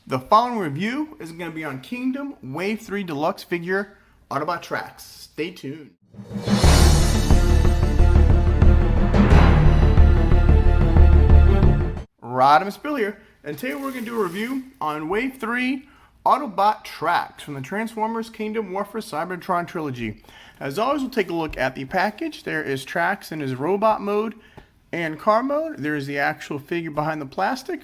The following review is going to be on Kingdom Wave 3 Deluxe figure Autobot Traxxas. Stay tuned. Rodimusbill here, and today we're going to do a review on Wave 3 Autobot Traxxas from the Transformers Kingdom Warfare Cybertron trilogy. As always, we'll take a look at the package. There is Traxxas in his robot mode and car mode. There is the actual figure behind the plastic.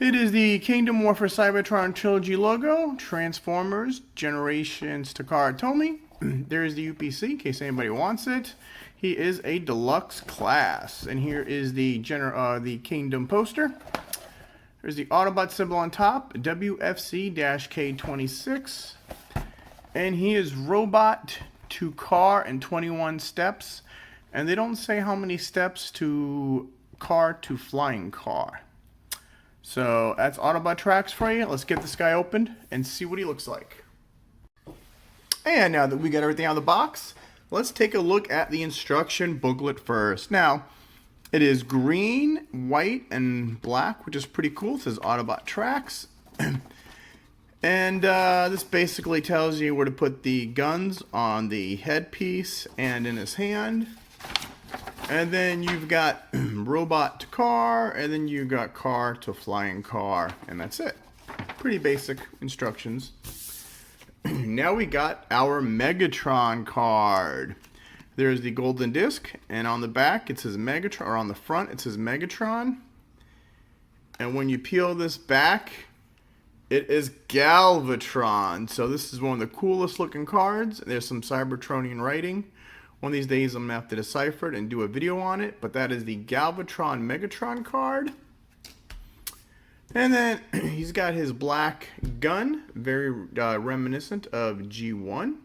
It is the Kingdom Warfare Cybertron trilogy logo, Transformers, Generations Takara Tomy. There is the UPC in case anybody wants it. He is a deluxe class. And here is the Kingdom poster. There's the Autobot symbol on top, WFC-K26. And he is robot to car in 21 steps. And they don't say how many steps to car to flying car. So that's Autobot Traxxas for you. Let's get this guy opened and see what he looks like. And now that we got everything out of the box, let's take a look at the instruction booklet first. Now, it is green, white, and black, which is pretty cool. It says Autobot Traxxas. And this basically tells you where to put the guns on the headpiece and in his hand. And then you've got robot to car, and then you've got car to flying car, and that's it. Pretty basic instructions. Now we got our Megatron card. There's the golden disc, and on the back it says Megatron, or on the front it says Megatron. And when you peel this back, it is Galvatron. So this is one of the coolest looking cards. There's some Cybertronian writing. One of these days I'm going to have to decipher it and do a video on it. But that is the Galvatron Megatron card. And then he's got his black gun. Very reminiscent of G1.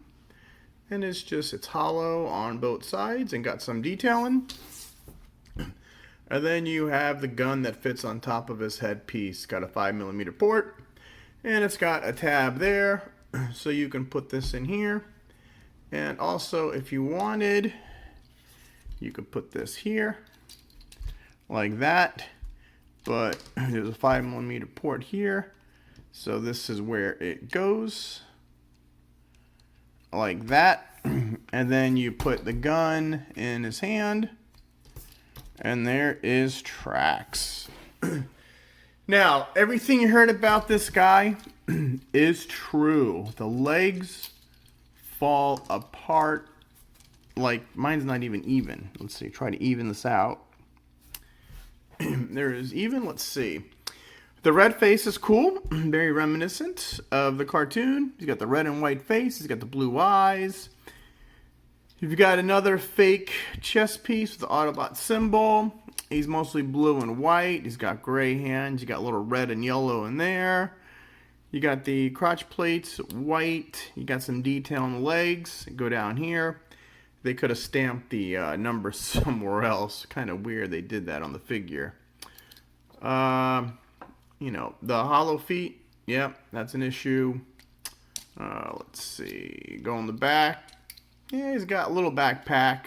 And it's hollow on both sides and got some detailing. And then you have the gun that fits on top of his headpiece. Got a 5mm port. And it's got a tab there. So you can put this in here. And also, if you wanted, you could put this here, like that. But there's a 5mm port here. So this is where it goes, like that. And then you put the gun in his hand. And there is Traxxas. Now, everything you heard about this guy is true. The legs fall apart. Like, mine's not even. Let's see, try to even this out. There is even. Let's see. The red face is cool. Very reminiscent of the cartoon. He's got the red and white face. He's got the blue eyes. You've got another fake chest piece with the Autobot symbol. He's mostly blue and white. He's got gray hands. You got a little red and yellow in there. You got the crotch plates, white. You got some detail on the legs. Go down here. They could have stamped the numbers somewhere else. Kind of weird they did that on the figure. You know, the hollow feet. Yep, that's an issue. Let's see. Go on the back. Yeah, he's got a little backpack.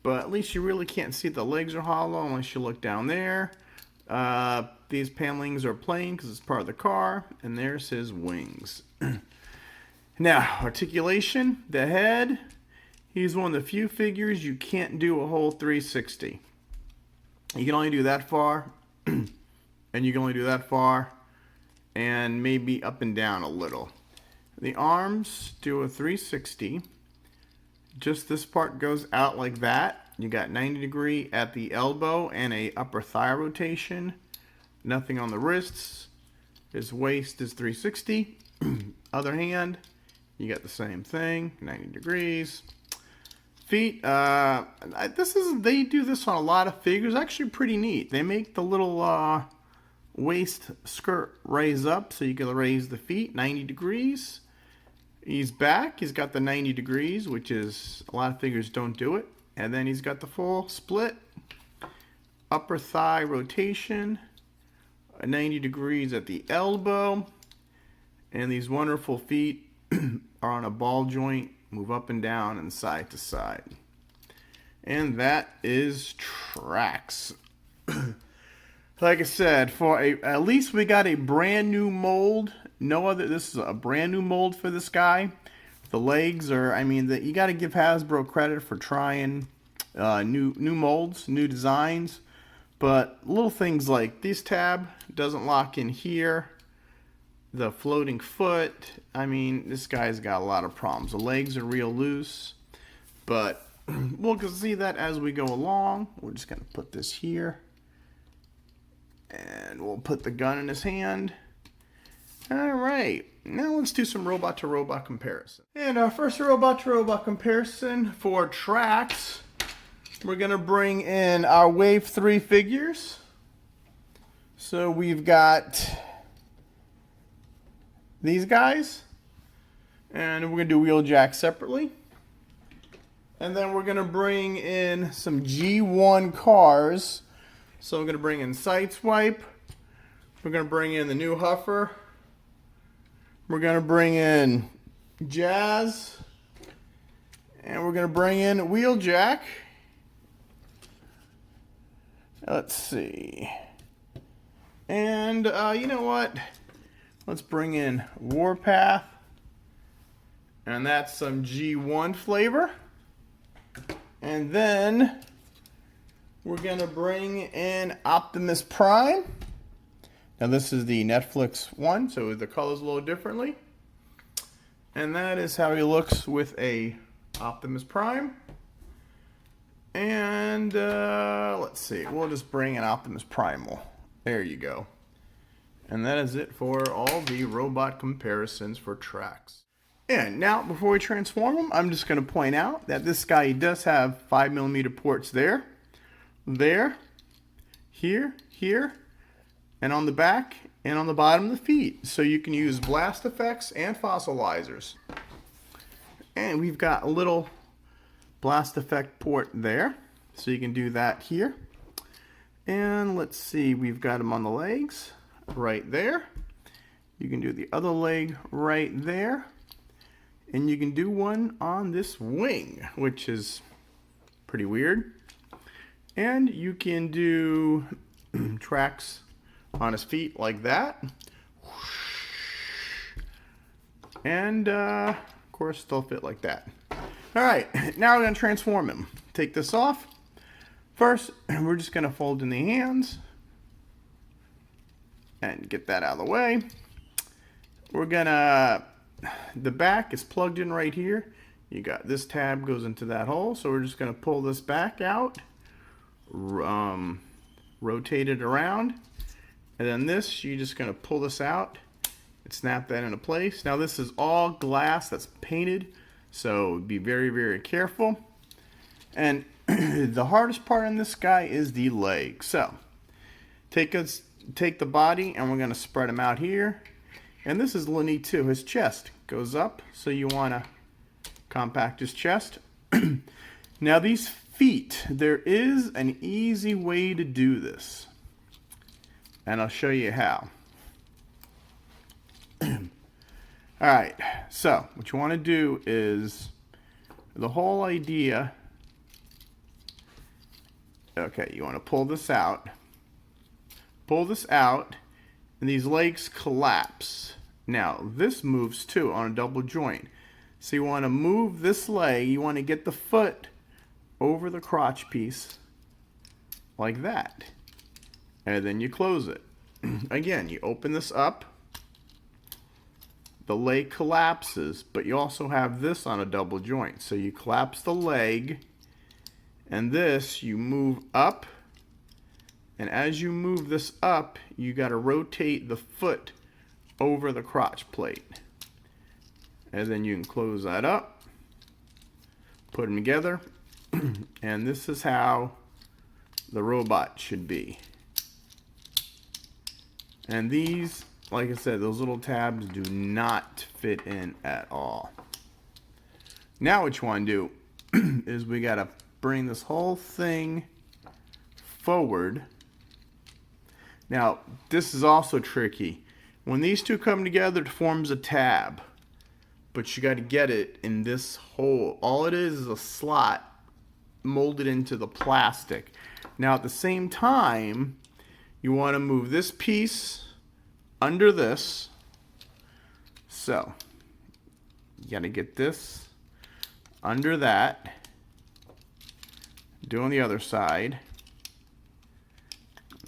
But at least you really can't see the legs are hollow unless you look down there. These panelings are plain because it's part of the car, and there's his wings. Now, articulation, the head. He's one of the few figures you can't do a whole 360. You can only do that far, and you can only do that far, and maybe up and down a little. The arms do a 360. Just this part goes out like that. You got 90 degree at the elbow and a upper thigh rotation. Nothing on the wrists. His waist is 360. Other hand, you got the same thing, 90 degrees. Feet, they do this on a lot of figures. Actually pretty neat. They make the little waist skirt raise up so you can raise the feet 90 degrees. He's back. He's got the 90 degrees, which is a lot of figures don't do it. And then he's got the full split. Upper thigh rotation. 90 degrees at the elbow. And these wonderful feet are on a ball joint. Move up and down and side to side. And that is Traxxas. Like I said, at least we got a brand new mold. This is a brand new mold for this guy. The legs are, you got to give Hasbro credit for trying new molds, new designs. But little things like this tab doesn't lock in here. The floating foot, this guy's got a lot of problems. The legs are real loose, but we'll see that as we go along. We're just going to put this here. And we'll put the gun in his hand. Alright, now let's do some robot-to-robot comparison. And our first robot-to-robot comparison for Traxxas, we're going to bring in our Wave 3 figures. So we've got these guys. And we're going to do Wheeljack separately. And then we're going to bring in some G1 cars. So we're going to bring in Sideswipe. We're going to bring in the new Huffer. We're going to bring in Jazz. And we're going to bring in Wheeljack. Let's see. And you know what? Let's bring in Warpath. And that's some G1 flavor. And then we're going to bring in Optimus Prime. Now this is the Netflix one, so the color's a little differently. And that is how he looks with a Optimus Prime. And let's see, we'll just bring in Optimus Primal. There you go. And that is it for all the robot comparisons for Traxxas. And now, before we transform him, I'm just going to point out that this guy does have 5mm ports there, here, and on the back, and on the bottom of the feet. So you can use blast effects and fossilizers. And we've got a little blast effect port there, so you can do that here. And let's see, we've got him on the legs, right there. You can do the other leg right there. And you can do one on this wing, which is pretty weird. And you can do tracks on his feet like that. And, of course, they'll fit like that. All right, now we're going to transform him. Take this off. First, we're just going to fold in the hands and get that out of the way. We're going to... The back is plugged in right here. You got this tab goes into that hole, so we're just going to pull this back out, rotate it around, and then this, you're just going to pull this out and snap that into place. Now this is all glass that's painted, so be very, very careful. And the hardest part on this guy is the leg. So take the body and we're going to spread him out here. And this is a little neat too. His chest goes up, so you want to compact his chest. Now these feet, there is an easy way to do this. And I'll show you how. Alright, so what you want to do is, the whole idea, okay, you want to pull this out, and these legs collapse. Now this moves too on a double joint. So you want to move this leg, you want to get the foot over the crotch piece like that. And then you close it. Again, you open this up, the leg collapses, but you also have this on a double joint. So you collapse the leg, and this you move up. And as you move this up, you got to rotate the foot over the crotch plate. And then you can close that up, put them together, and this is how the robot should be. And these, like I said, those little tabs do not fit in at all. Now what you want to do is we got to bring this whole thing forward. Now, this is also tricky. When these two come together, it forms a tab. But you got to get it in this hole. All it is a slot molded into the plastic. Now, at the same time, you want to move this piece under this. So you got to get this under that. Do on the other side.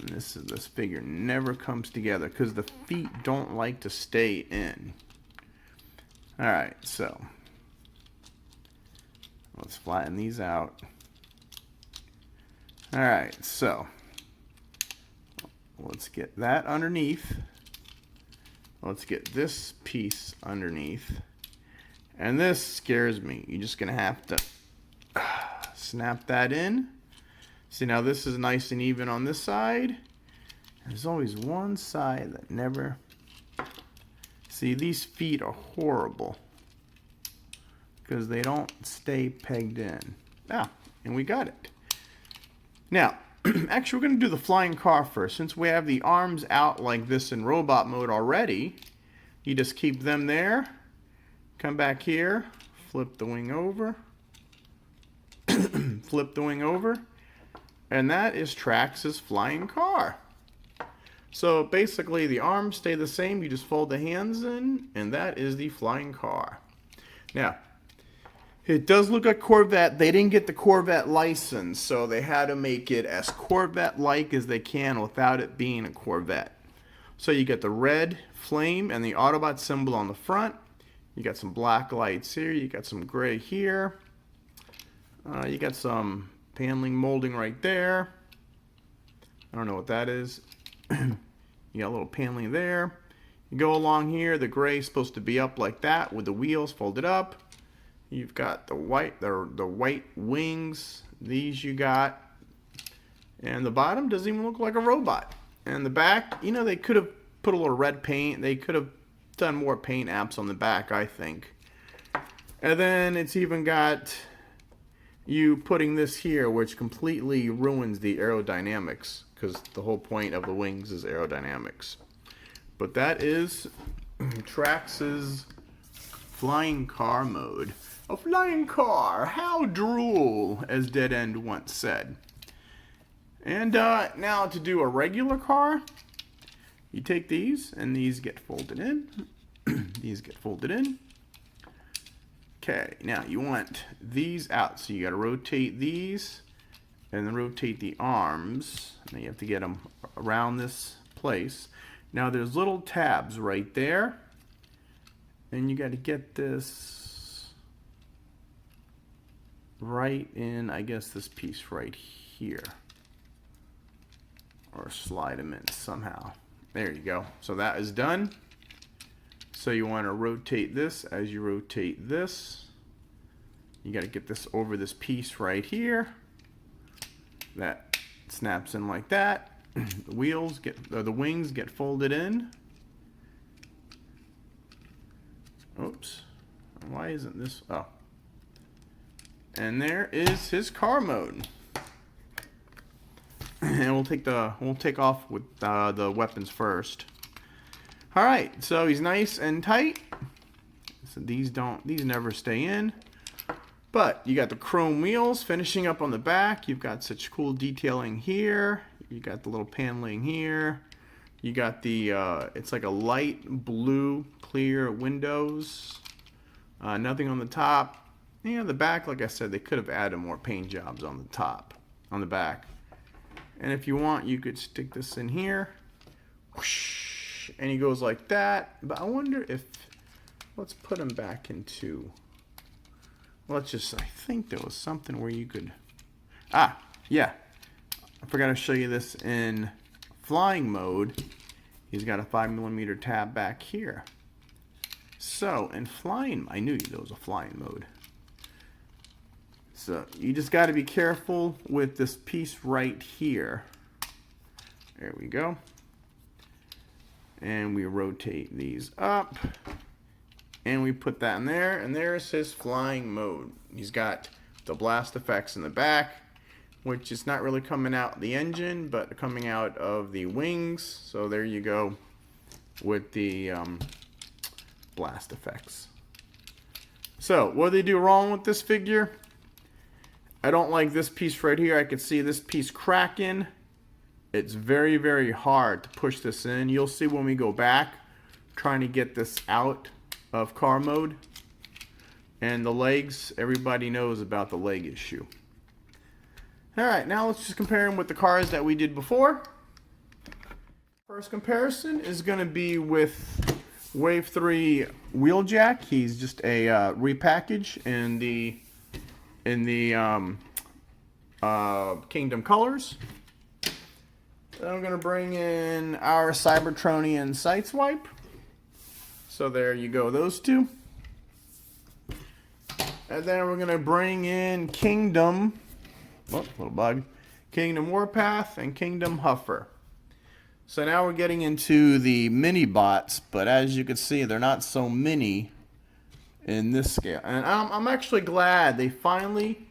And this figure never comes together because the feet don't like to stay in. Alright, so let's flatten these out. Alright, so let's get that underneath. Let's get this piece underneath. And this scares me. You're just going to have to snap that in. See, now this is nice and even on this side. There's always one side that never... See, these feet are horrible because they don't stay pegged in. Ah, and we got it. Now, actually, we're going to do the flying car first. Since we have the arms out like this in robot mode already, you just keep them there. Come back here, flip the wing over, flip the wing over, and that is Traxxas Flying Car. So basically the arms stay the same, you just fold the hands in, and that is the flying car. Now, it does look like Corvette. They didn't get the Corvette license, so they had to make it as Corvette-like as they can without it being a Corvette. So you get the red flame and the Autobot symbol on the front. You got some black lights here. You got some gray here. You got some paneling molding right there. I don't know what that is. You got a little paneling there. You go along here. The gray is supposed to be up like that with the wheels folded up. You've got the white wings. These you got. And the bottom doesn't even look like a robot. And the back, you know, they could have put a little red paint. They could have done more paint apps on the back, I think. And then it's even got you putting this here, which completely ruins the aerodynamics, because the whole point of the wings is aerodynamics. But that is Traxxas Flying Car mode. A flying car, how droll, as Dead End once said. And now to do a regular car, you take these, and these get folded in. These get folded in. Okay, now you want these out, so you got to rotate these, and then rotate the arms. Now you have to get them around this place. Now there's little tabs right there, and you got to get this right in, I guess, this piece right here, or slide them in somehow. There you go. So that is done. So you want to rotate this as you rotate this. You got to get this over this piece right here. That snaps in like that. The wheels get, or the wings get folded in. Oops. Why isn't this? Oh. And there is his car mode. And we'll take off with the weapons first. All right, so he's nice and tight. So these never stay in. But you got the chrome wheels finishing up on the back. You've got such cool detailing here. You got the little paneling here. You got the it's like a light blue clear windows. Nothing on the top. Yeah, the back, like I said, they could have added more paint jobs on the top, on the back. And if you want, you could stick this in here. Whoosh, and he goes like that. But I wonder if, let's put him back into, let's just, I think there was something where you could, yeah. I forgot to show you this in flying mode. He's got a 5mm tab back here. So in flying, I knew there was a flying mode. So you just got to be careful with this piece right here. There we go. And we rotate these up. And we put that in there. And there's his flying mode. He's got the blast effects in the back, which is not really coming out the engine, but coming out of the wings. So there you go with the blast effects. So what do they do wrong with this figure? I don't like this piece right here. I can see this piece cracking. it's very, very hard to push this in. You'll see when we go back trying to get this out of car mode. And the legs, everybody knows about the leg issue. Alright, now let's just compare them with the cars that we did before. First comparison is going to be with Wave 3 Wheeljack. He's just a repackage in the Kingdom colors. Then I'm going to bring in our Cybertronian Sideswipe. So there you go, those two. And then we're going to bring in Kingdom, oh, little bug, Kingdom Warpath and Kingdom Huffer. So now we're getting into the mini bots, but as you can see, they're not so mini in this scale. And I'm actually glad they finally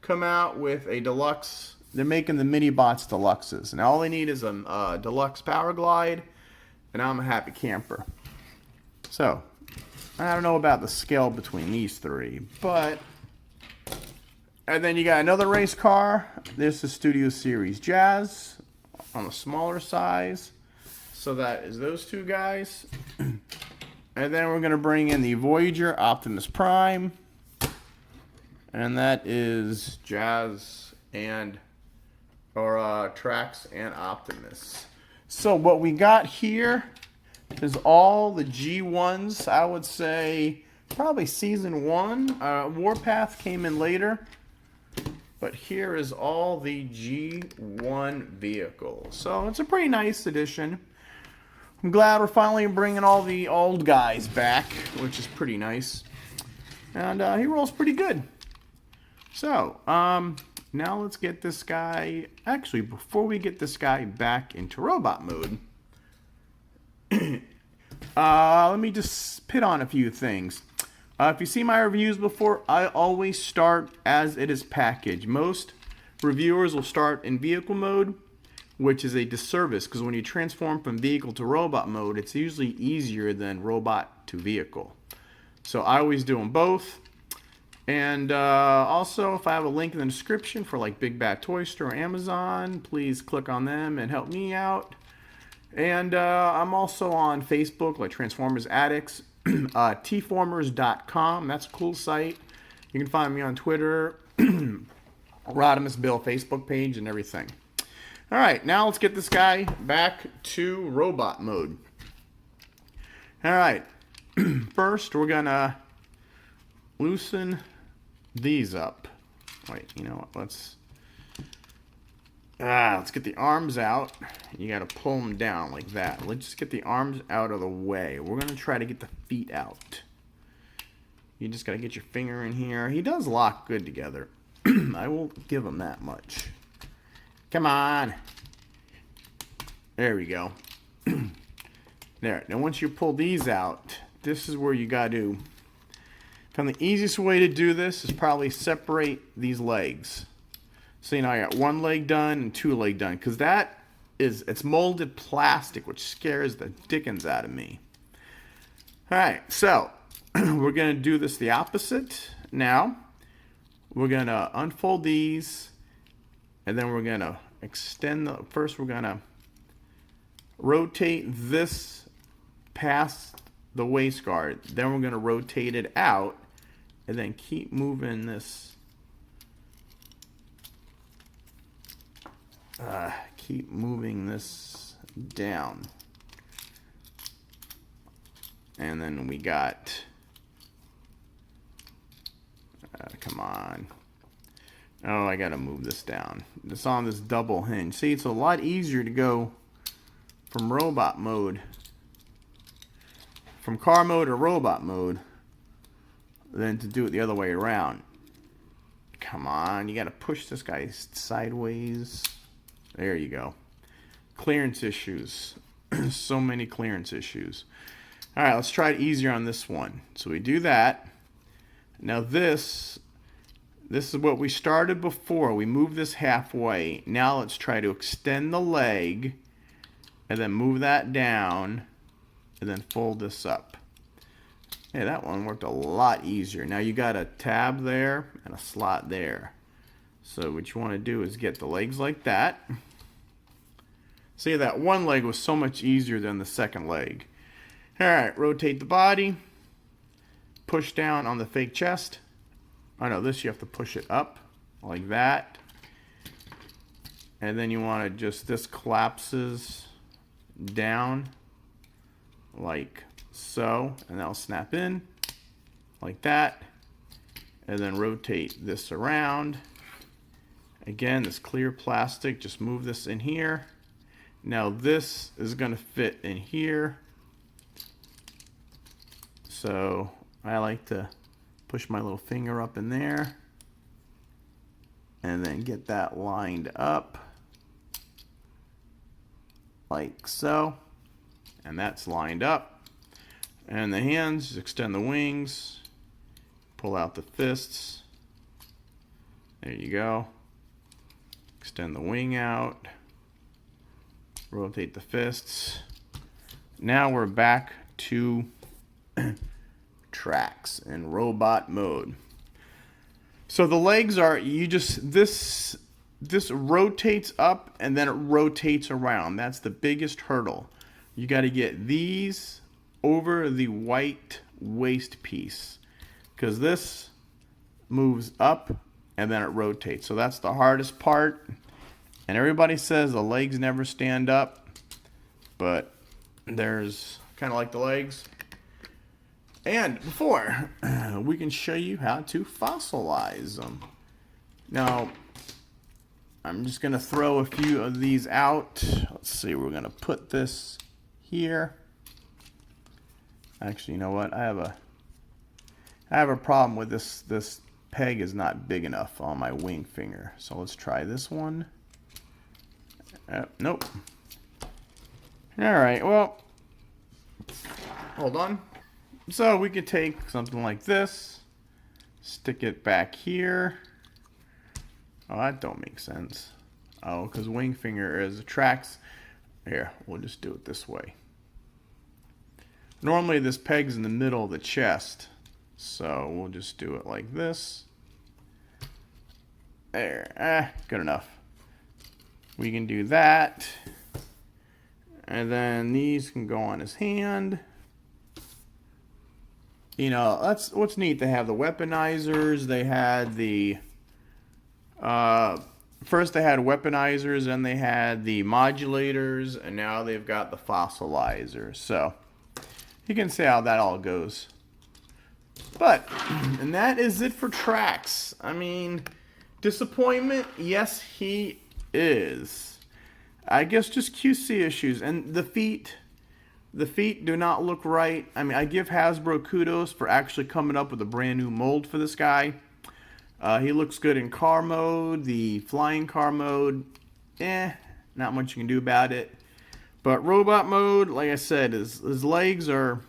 come out with a deluxe. They're making the mini bots deluxes. And all they need is a deluxe power glide, and I'm a happy camper. So, I don't know about the scale between these three, but... And then you got another race car. This is Studio Series Jazz on a smaller size. So that is those two guys. And then we're going to bring in the Voyager Optimus Prime. And that is Jazz and... or Traxxas and Optimus. So what we got here is all the G1s. I would say probably season 1. Warpath came in later. But here is all the G1 vehicles. So it's a pretty nice addition. I'm glad we're finally bringing all the old guys back, which is pretty nice. And he rolls pretty good. So, now let's get this guy... Actually, before we get this guy back into robot mode... let me just pit on a few things. If you see my reviews before, I always start as it is packaged. Most reviewers will start in vehicle mode, which is a disservice, because when you transform from vehicle to robot mode, it's usually easier than robot to vehicle. So I always do them both. And also, if I have a link in the description for like Big Bad Toy Store or Amazon, please click on them and help me out. And I'm also on Facebook, like Transformers Addicts, tformers.com. That's a cool site. You can find me on Twitter, Rodimusbill Facebook page, and everything. All right, now let's get this guy back to robot mode. All right, first we're gonna loosen these up. Wait, you know what? Let's get the arms out. You got to pull them down like that. Let's just get the arms out of the way. We're going to try to get the feet out. You just got to get your finger in here. He does lock good together. I will give him that much. Come on. There we go. There. Now once you pull these out, this is where you got to... And the easiest way to do this is probably separate these legs. So, you know, I got one leg done and two leg done. Because that is, it's molded plastic, which scares the dickens out of me. Alright, so, we're going to do this the opposite. Now, we're going to unfold these. And then we're going to extend the, first we're going to rotate this past the waist guard. Then we're going to rotate it out. And then keep moving this. Keep moving this down. And then we got... come on. Oh, I gotta move this down. It's on this double hinge. See, it's a lot easier to go from robot mode, from car mode or robot mode, than to do it the other way around. Come on, you gotta push this guy sideways. There you go. Clearance issues. So many clearance issues. Alright, let's try it easier on this one. So we do that. Now this is what we started before. We moved this halfway. Now let's try to extend the leg and then move that down and then fold this up. Hey, that one worked a lot easier. Now you got a tab there and a slot there. So what you want to do is get the legs like that. See, that one leg was so much easier than the second leg. Alright, rotate the body. Push down on the fake chest. Oh no, this you have to push it up like that. And then you want to just, this collapses down like so. And that'll snap in like that. And then rotate this around. Again, this clear plastic, just move this in here. Now this is going to fit in here. So I like to push my little finger up in there and then get that lined up like so. And that's lined up. And the hands, just extend the wings, pull out the fists. There you go. Extend the wing out. Rotate the fists. Now we're back to Traxxas in robot mode. So the legs are, this rotates up and then it rotates around. That's the biggest hurdle. You got to get these over the white waist piece, because this moves up and then it rotates. So that's the hardest part. And everybody says the legs never stand up, but there's kind of like the legs. And before we can show you how to fossilize them. Now, I'm just going to throw a few of these out. Let's see, we're going to put this here. Actually, you know what? I have a problem with this peg is not big enough on my wing finger. So let's try this one. Nope. Alright, well, hold on. So we could take something like this, stick it back here. Oh, that don't make sense. Oh, because wing finger is a Traxxas. Here, we'll just do it this way. Normally this peg's in the middle of the chest, so we'll just do it like this. There, good enough. We can do that. And then these can go on his hand. You know, that's what's neat. They have the weaponizers. They had the... first they had weaponizers, then they had the modulators, and now they've got the fossilizers. So, you can see how that all goes. But, and that is it for Traxxas. I mean, disappointment? Yes, he is. I guess just QC issues. And the feet do not look right. I mean, I give Hasbro kudos for actually coming up with a brand new mold for this guy. He looks good in car mode. The flying car mode, not much you can do about it. But robot mode, like I said, his legs are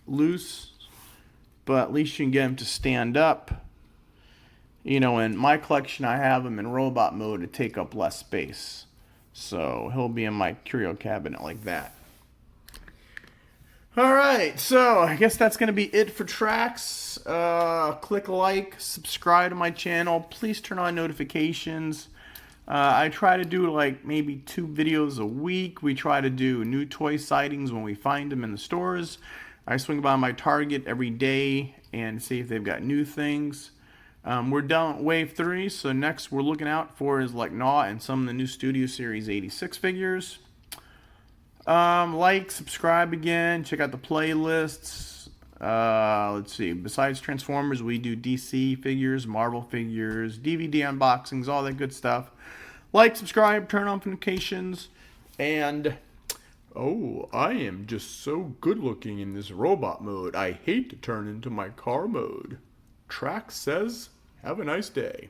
loose, but at least you can get him to stand up. You know, in my collection, I have him in robot mode to take up less space. So he'll be in my curio cabinet like that. Alright, so I guess that's going to be it for Traxxas. Click like, subscribe to my channel. Please turn on notifications. I try to do like maybe 2 videos a week. We try to do new toy sightings when we find them in the stores. I swing by my Target every day and see if they've got new things. We're done with Wave 3, so next we're looking out for is like Gnaw and some of the new Studio Series 86 figures. Like, subscribe again, check out the playlists. Let's see, besides Transformers, we do DC figures, Marvel figures, DVD unboxings, all that good stuff. Like, subscribe, turn on notifications, and oh, I am just so good looking in this robot mode. I hate to turn into my car mode. Traxxas says, have a nice day.